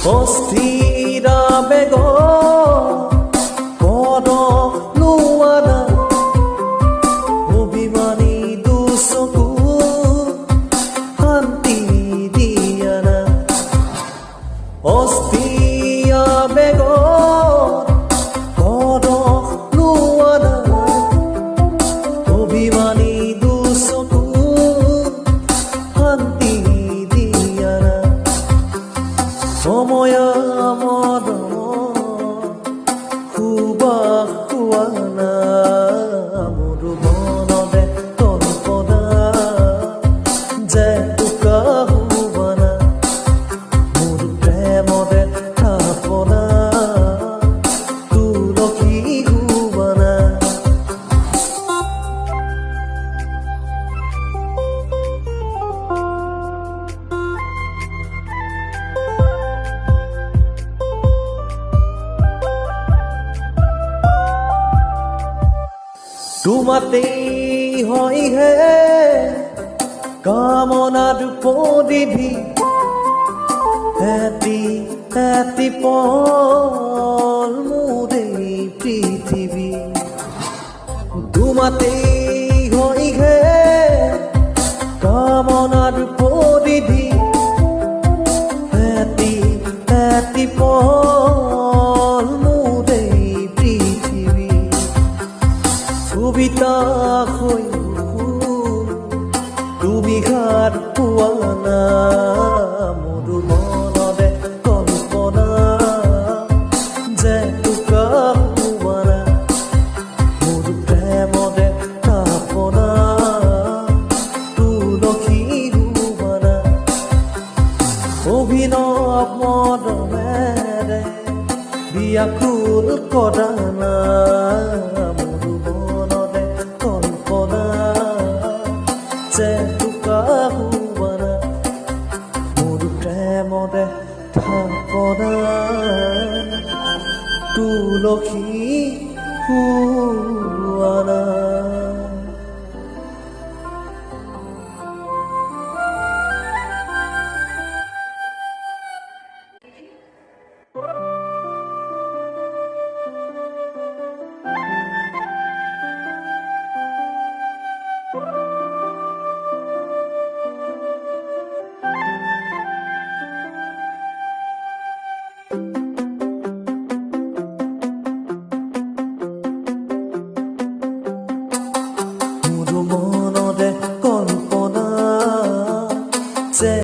অস্থিৰা বেগ পদ লোৱানা অভিমানী দুচকু শান্তি দিয়ানা অস্থিৰা বেগ পদ লোৱানা অভিমানী দুচকু শান্তি দিয়ানা সময় মদম সুবাস খোৱানা মোৰো মনতে কল্পনা যে টোকা হোৱানা মোৰো প্ৰেমতে থাপনা তুলসী হোৱানা তোমাতেই হয় হে কামনাৰ পৰিধি এটি এটি পল মোৰেই পৃথিৱী তোমাতেই হয় হে কামনাৰ পৰিধি এটি এটি পল মোৰেই পৃথিৱী কবিতা হৈ তুমি ঘাট পোৱানা মোৰো মনতে কল্পনা যে টোকা হোৱানা মোৰো প্ৰেমতে থাপনা তুলসী হোৱানা অভিনৱ মদমেৰে বিয়াকুল কৰানা যে টোকা হোৱানা মোৰো প্ৰেমতে থাপনা তুলসী হোৱানা